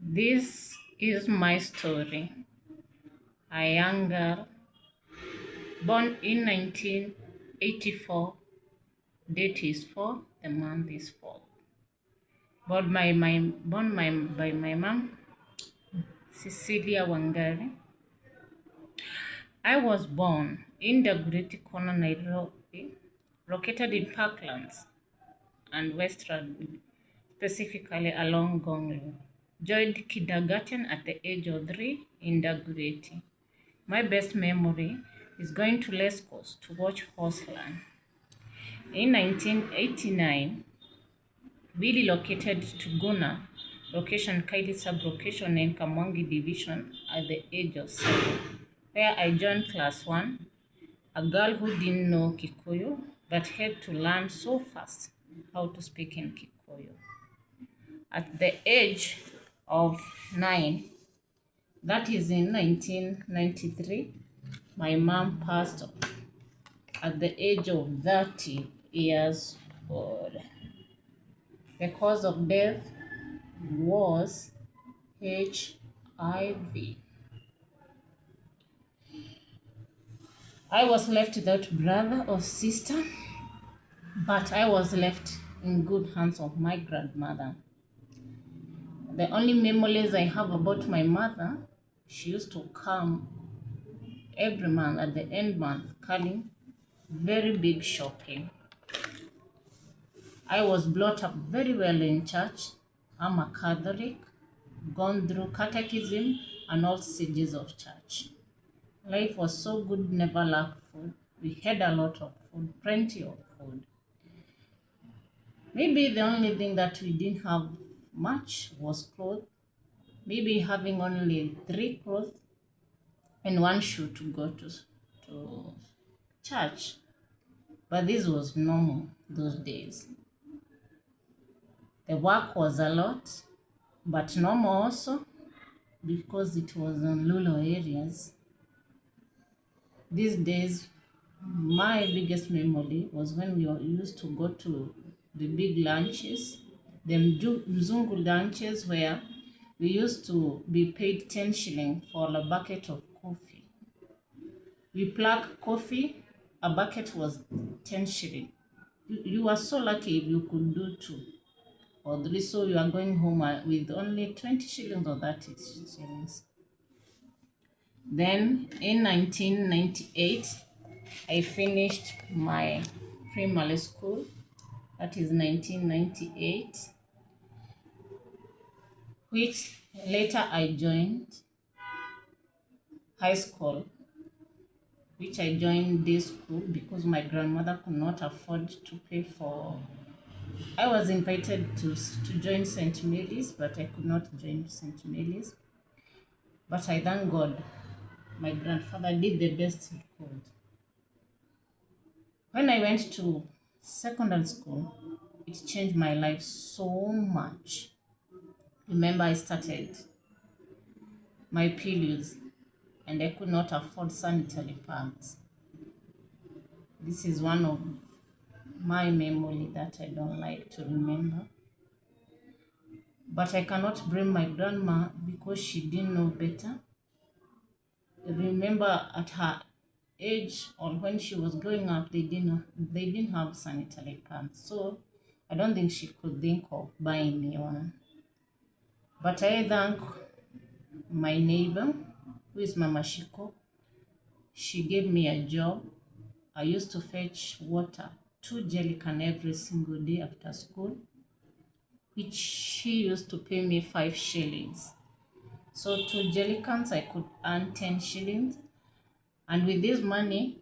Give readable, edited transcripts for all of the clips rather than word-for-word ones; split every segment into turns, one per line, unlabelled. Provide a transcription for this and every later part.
This is my story. A young girl born in 1984. Date is 4. The month is 4. By my mom, Cecilia Wangari. I was born in the Great Corner, Nairobi, located in Parklands and Western, specifically along Gonglu. Joined kindergarten at the age of 3 in Dagoretti. My best memory is going to Lescos to watch Horseland. In 1989, we relocated to Guna, location Kaili sub-location in Kamwangi division at the age of 7, where I joined class 1, a girl who didn't know Kikuyu but had to learn so fast how to speak in Kikuyu. At the age of 9, that is in 1993, my mom passed at the age of 30 years old. The cause of death was HIV. I was left without brother or sister, but I was left in good hands of my grandmother. The only memories I have about my mother, she used to come every month at the end month, calling very big shopping. I was brought up very well in church. I'm a Catholic, gone through catechism and all stages of church. Life was so good, never lacked food. We had a lot of food, plenty of food. Maybe the only thing that we didn't have much was clothes. Maybe having only 3 clothes and 1 shoe to go to church. But this was normal those days. The work was a lot, but normal also because it was in rural areas. These days, my biggest memory was when we used to go to the big lunches, the Mzungu lunches where we used to be paid 10 shillings for a bucket of coffee. We pluck coffee, a bucket was 10 shillings. You were so lucky if you could do 2 or 3, so you are going home with only 20 shillings or 30 shillings. Then in 1998, I finished my primary school. That is 1998, which later I joined high school, which I joined day school because my grandmother could not afford to pay for. I was invited to join St. Mary's, but I could not join St. Mary's. But I thank God, my grandfather did the best he could. When I went to secondary school, it changed my life so much. Remember, I started my periods and I could not afford sanitary pads. This is one of my memory that I don't like to remember. But I cannot blame my grandma because she didn't know better. Remember, at her age or when she was growing up, they didn't have sanitary pads. So I don't think she could think of buying me one. But I thank my neighbor, who is Mama Shiko. She gave me a job. I used to fetch water 2 jerrycans every single day after school, which she used to pay me 5 shillings. So 2 jerrycans, I could earn 10 shillings. And with this money,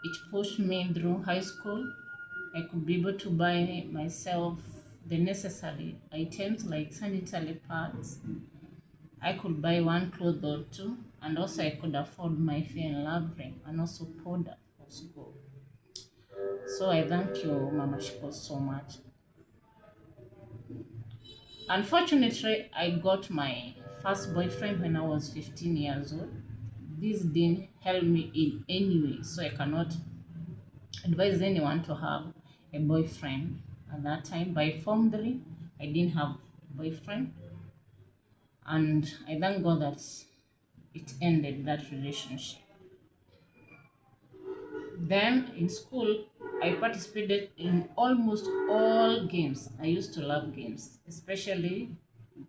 it pushed me through high school. I could be able to buy myself the necessary items like sanitary pads. I could buy 1 cloth or 2, and also I could afford my fair and lovely and also powder for school. So I thank you, Mama Shiko, so much. Unfortunately, I got my first boyfriend when I was 15 years old. This didn't help me in any way, so I cannot advise anyone to have a boyfriend at that time. By Form 3, I didn't have a boyfriend. And I thank God that it ended that relationship. Then in school, I participated in almost all games. I used to love games, especially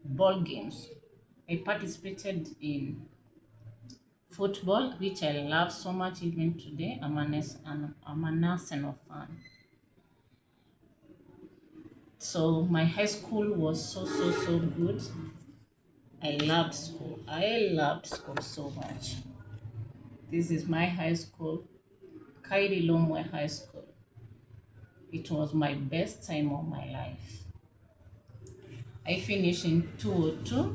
ball games. I participated in football, which I love so much even today. I'm an Arsenal fan. So my high school was so good. I loved school. I loved school so much. This is my high school, Kairi Lomwe High School. It was my best time of my life. I finished in 2002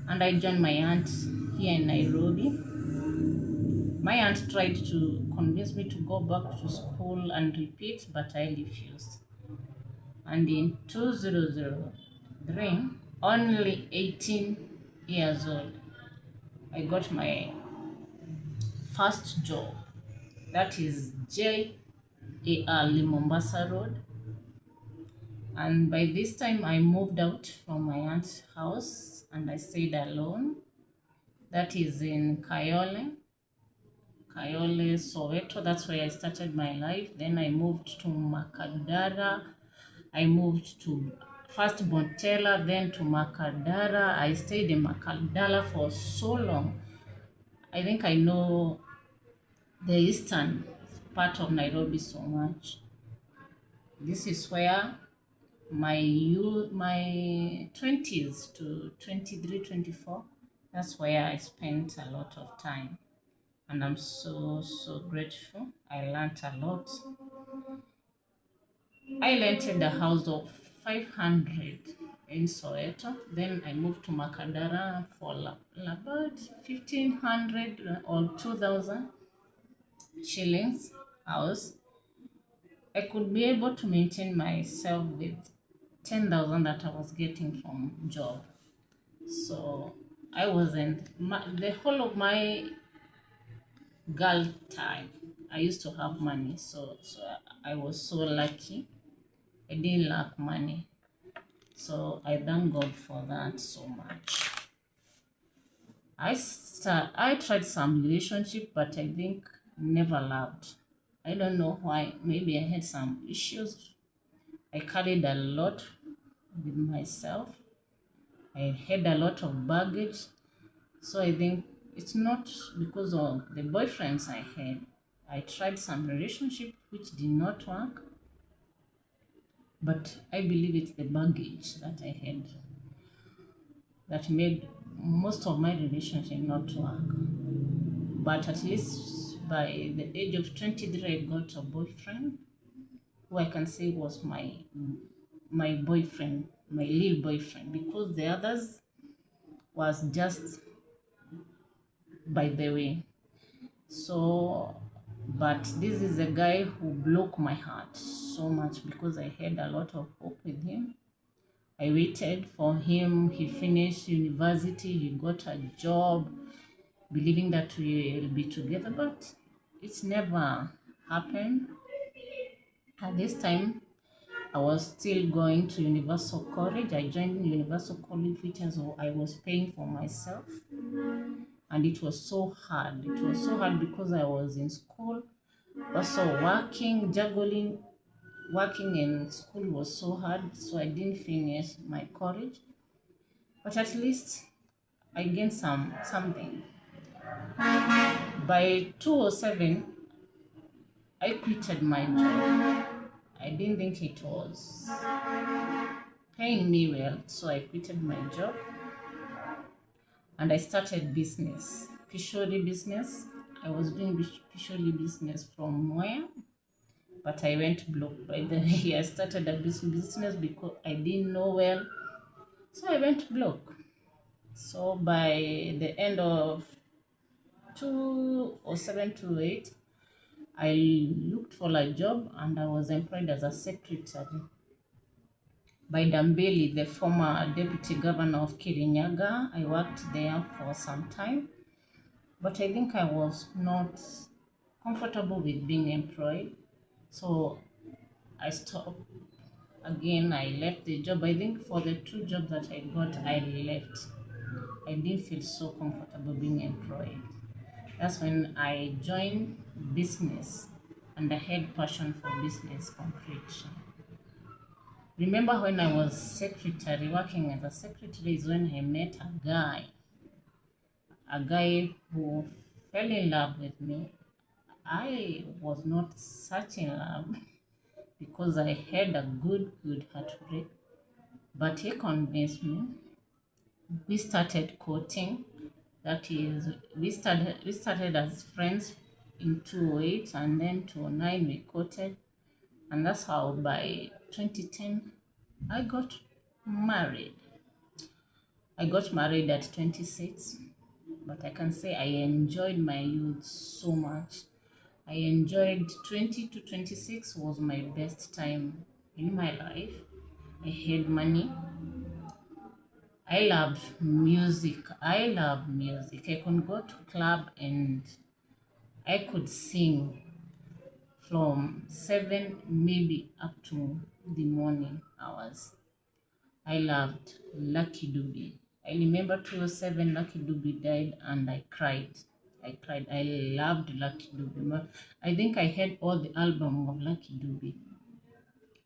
and I joined my aunt here in Nairobi. My aunt tried to convince me to go back to school and repeat, but I refused. And in 2003, only 18 years old, I got my first job. That is JAR Mombasa Road. And by this time, I moved out from my aunt's house and I stayed alone. That is in Kayole, Soweto. That's where I started my life. Then I moved to Makadara. I moved to first Bontela, then to Makadara. I stayed in Makadara for so long. I think I know the eastern part of Nairobi so much. This is where my 20s to 23, 24, that's where I spent a lot of time. And I'm so grateful. I learned a lot. I rented a house of 500 in Soweto. Then I moved to Makadara for about 1,500 or 2,000 shillings house. I could be able to maintain myself with 10,000 that I was getting from job. So I wasn't, the whole of my girl time, I used to have money. So I was so lucky. I didn't lack money. So I thank God for that so much. I tried some relationship, but I think never loved. I don't know why. Maybe I had some issues. I carried a lot with myself. I had a lot of baggage. So I think it's not because of the boyfriends I had. I tried some relationship which did not work, but I believe it's the baggage that I had that made most of my relationship not work. But at least by the age of 23, I got a boyfriend who I can say was my boyfriend, my real boyfriend, because the others was just by the way. So, but this is a guy who broke my heart so much because I had a lot of hope with him. I waited for him. He finished university. He got a job, believing that we will be together, but it's never happened. At this time, I was still going to Universal College. I joined Universal College, which I was paying for myself. And it was so hard. It was so hard because I was in school, also working, juggling. Working in school was so hard, so I didn't finish my college. But at least I gained something. By 207, I quitted my job. I didn't think it was paying me well, so I quitted my job and I started business, Pishori business. I was doing Pishori business from where? But I went broke by the way. I started a business because I didn't know well, so I went broke. So by the end of 2007 to 8, I looked for a job and I was employed as a secretary by Dambeli, the former deputy governor of Kirinyaga. I worked there for some time, but I think I was not comfortable with being employed. So I stopped Again, I left the job. I think for the two jobs that I got, I left. I didn't feel so comfortable being employed. That's when I joined business and I had passion for business completely. Remember when I was secretary, working as a secretary is when I met a guy who fell in love with me. I was not such in love because I had a good heartbreak, but he convinced me. We started courting. That is, we started as friends in 2008, and then 2009 we courted, and that's how by 2010 I got married. I got married at 26, but I can say I enjoyed my youth so much. I enjoyed 20 to 26 was my best time in my life. I had money. I loved music. I love music. I could go to club and I could sing from 7 maybe up to the morning hours. I loved Lucky Dube. I remember 2007 Lucky Dube died and I cried. I cried. I loved Lucky Dube. I think I had all the album of Lucky Dube.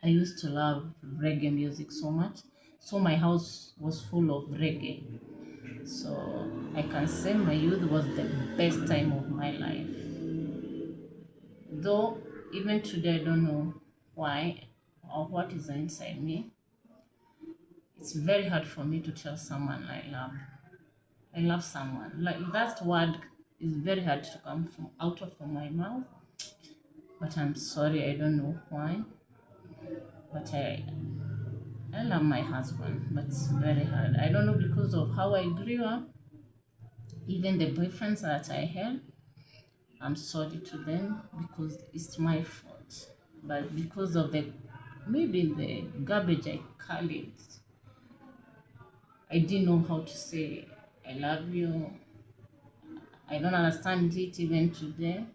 I used to love reggae music so much. So my house was full of reggae. So I can say my youth was the best time of my life. Though even today I don't know why or what is inside me. It's very hard for me to tell someone I love. I love someone. Like that word is very hard to come from out of my mouth. But I'm sorry, I don't know why. But I love my husband, but it's very hard. I don't know because of how I grew up, even the boyfriends that I had. I'm sorry to them because it's my fault. But because of the maybe the garbage I carried, I didn't know how to say I love you. I don't understand it even today.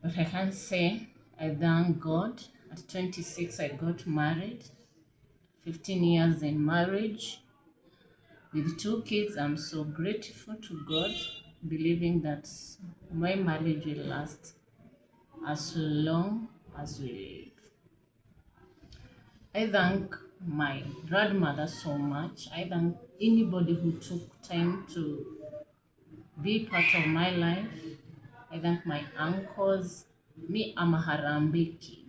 But I can say I thank God. At 26, I got married. 15 years in marriage with two kids. I'm so grateful to God, believing that my marriage will last as long as we live. I thank my grandmother so much. I thank anybody who took time to be part of my life. I thank my uncles. Me, I'm a Harambe kid.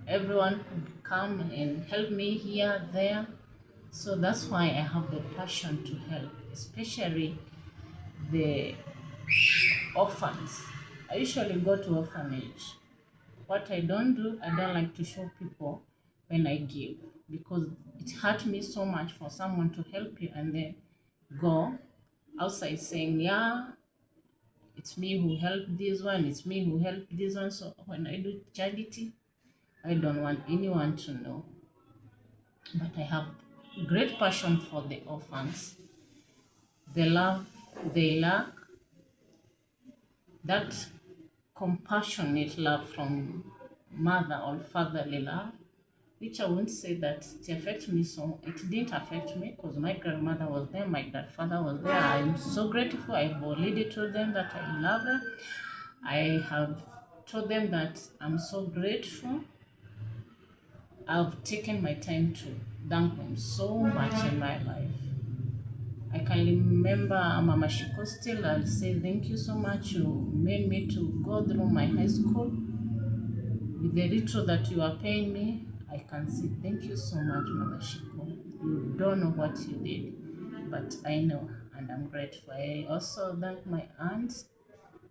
Everyone could come and help me here, there. So that's why I have the passion to help, especially the orphans. I usually go to orphanage. What I don't do, I don't like to show people when I give because it hurt me so much for someone to help you and then go outside saying, yeah, it's me who helped this one, it's me who helped this one. So when I do charity, I don't want anyone to know. But I have great passion for the orphans. The love they lack, that compassionate love from mother or fatherly love, which I won't say that it affects me so. It didn't affect me because my grandmother was there, my grandfather was there. I'm so grateful. I've already told them that I love them. I have told them that I'm so grateful. I've taken my time to thank them so much in my life. I can remember Mama Shiko still. I'll say thank you so much. You made me to go through my high school. With the little that you are paying me, I can say thank you so much, Mama Shiko. You don't know what you did, but I know, and I'm grateful. I also thank my aunt,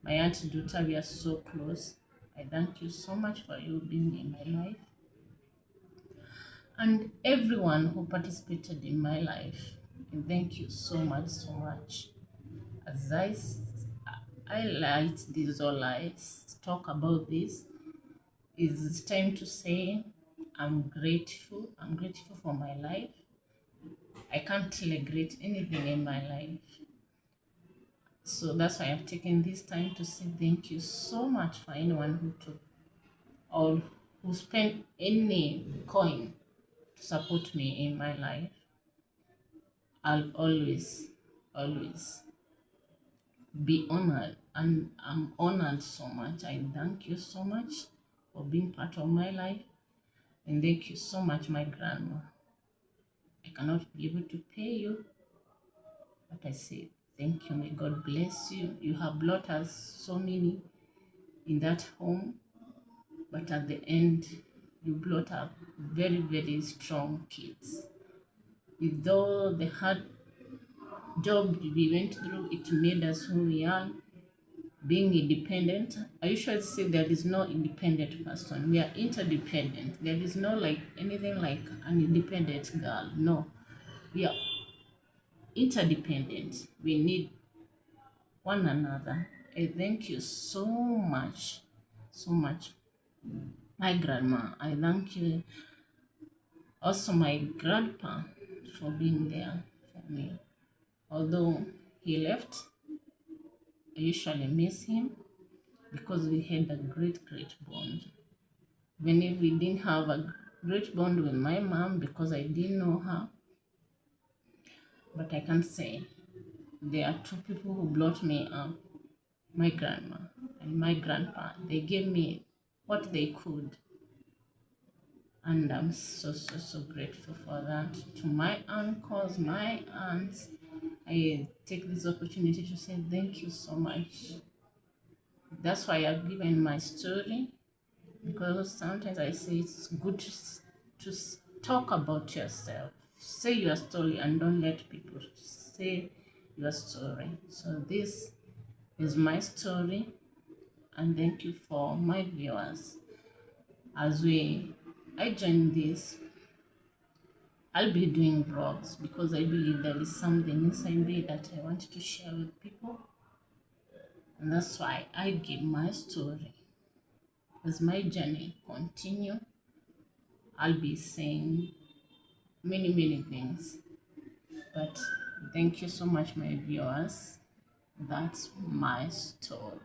Duta. We are so close. I thank you so much for you being in my life, and everyone who participated in my life. And thank you so much, so much. As I light this all I talk about this, it's time to say I'm grateful. I'm grateful for my life. I can't regret anything in my life. So that's why I've taken this time to say thank you so much for anyone who took or who spend any coin to support me in my life. I'll always be honored, and I'm honored so much. I thank you so much for being part of my life, and thank you so much, my grandma. I cannot be able to pay you, but I say thank you. May God bless you. You have brought us so many in that home, but at the end, you brought up very, very strong kids. With all the hard job we went through, it made us who we are. Being independent, I usually say there is no independent person. We are interdependent. There is no like anything like an independent girl. No, we are interdependent. We need one another. I thank you so much, so much, my grandma. I thank you also, my grandpa, for being there for me. Although he left, I usually miss him because we had a great bond. Even if we didn't have a great bond with my mom because I didn't know her, but I can say there are two people who brought me up, my grandma and my grandpa. They gave me what they could, and I'm so grateful for that. To my uncles, my aunts, I take this opportunity to say thank you so much. That's why I've given my story, because sometimes I say it's good to talk about yourself. Say your story and don't let people say your story. So this is my story, and thank you for my viewers. As I join this, I'll be doing vlogs because I believe there is something inside me that I want to share with people, and that's why I give my story. As my journey continue, I'll be saying many things. But thank you so much, my viewers. That's my story.